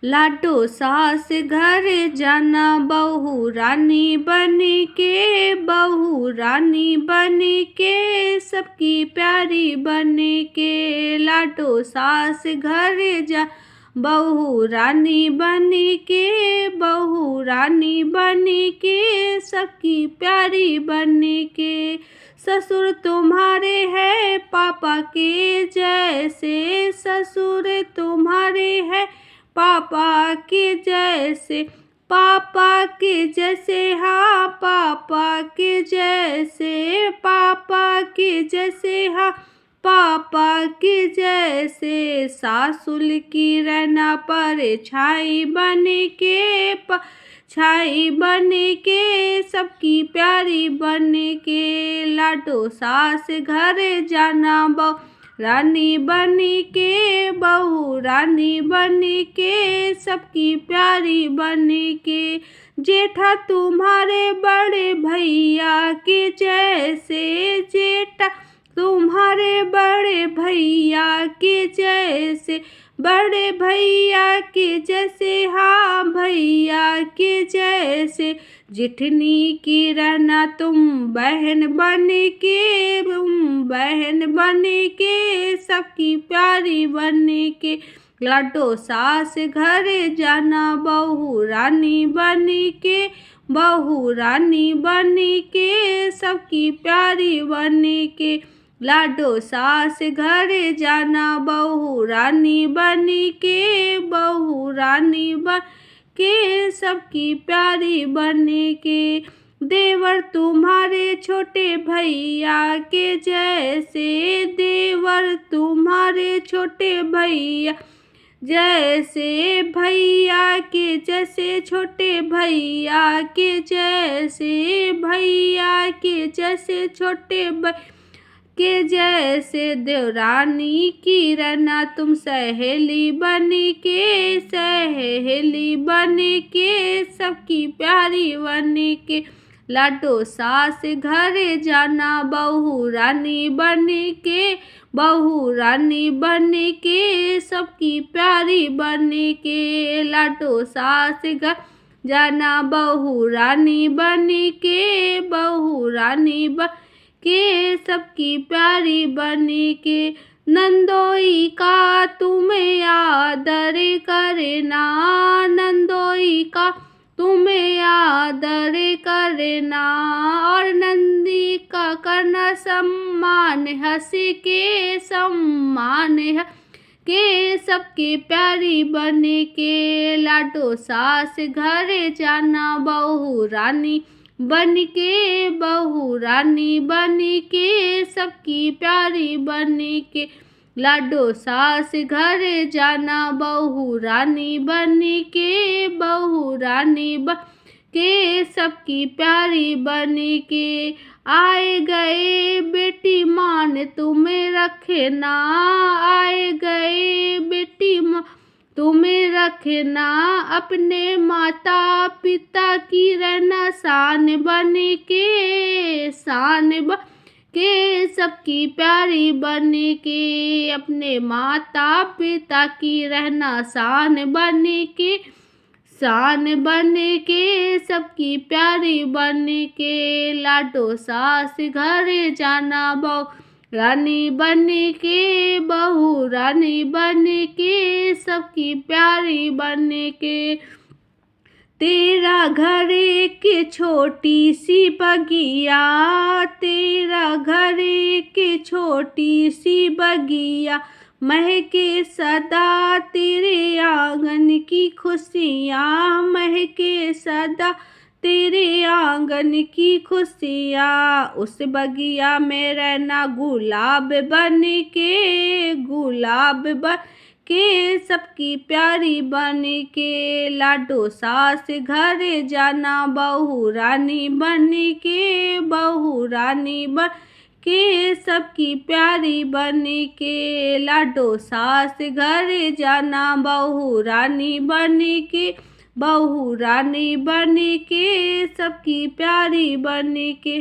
लाडो सास घर जाना बहू रानी बन के, बहू रानी बन के, सबकी प्यारी बन के। लाडो सास घर जा बहू रानी बन के, बहू रानी बन के, सबकी प्यारी बन के। ससुर तुम्हारे हैं पापा के जैसे, ससुर तुम्हारे हैं पापा के जैसे, पापा के जैसे, हाँ पापा के जैसे, पापा के जैसे, हाँ पापा के जैसे। सासुल की रहना परछाई बन के, छाई बन के, सबकी प्यारी बन के। लाडो सास घर जाना बहू रानी बन के, बहू रानी बन के, सबकी प्यारी बन के। जेठा तुम्हारे बड़े भैया के जैसे, जेठा तुम्हारे बड़े भैया के जैसे, बड़े भैया के जैसे, हाँ भैया के जैसे। जेठनी की रहना तुम बहन बन के, तुम बहन बन के, सबकी प्यारी बन के। लाडो सास घर जाना बहू रानी बन के, बहू रानी बन के, सबकी प्यारी बन के। लाडो सास घर जाना बहू रानी बन के, बहू रानी बन के, सबकी प्यारी बन के। देवर तुम्हारे छोटे भैया के जैसे, देवर तुम्हारे छोटे भैया जैसे, भैया के जैसे, छोटे भैया के जैसे, भैया के जैसे, छोटे भैया के जैसे। देवरानी की रहना तुम सहेली बन के, सहेली बन के, सबकी प्यारी बन के। लाडो सास घर जाना बहू रानी बन के, बहू रानी बन के, सबकी प्यारी बन के। लाडो सास घर जाना बहू रानी बन के, बहू रानी बन के, सबकी प्यारी बन के। नंदोई का तुम्हें आदर करना, नंदोई का तुम्हें आदर करना, और नंदी का करना सम्मान, हंस के सम्मान के, सबके प्यारी बन के। लाडो सास घर जाना बहू रानी बन के, बहू रानी बन के, सबकी प्यारी बन के। लाडो सास घर जाना बहू रानी बन के, बहू रानी बन के, सबकी प्यारी बन के। आए गए बेटी मान तुम्हें रखना, आए गए बेटी मान तुम्हें रखना, अपने माता पिता की रहना शान बन के, शान बन के, सबकी प्यारी बन के। अपने माता पिता की रहना शान बन के, शान बन के, सबकी प्यारी बन के। लाडो सास घर जाना बहू रानी बन के, बहू रानी बन के, सबकी प्यारी बन के। तेरा घर एक छोटी सी बगिया, तेरा घर एक छोटी सी बगिया, महके सदा तेरे आंगन की खुशियाँ, महके सदा तेरे आंगन की खुशियाँ। उस बगिया में रहना गुलाब बन के, गुलाब बन के, सबकी प्यारी बन के। लाडो सास घर जाना बहू रानी बन के, बहू रानी बन के, सबकी प्यारी बन के। लाडो सास घर जाना बहू रानी बन के, बहू रानी बन के, सबकी प्यारी बन के।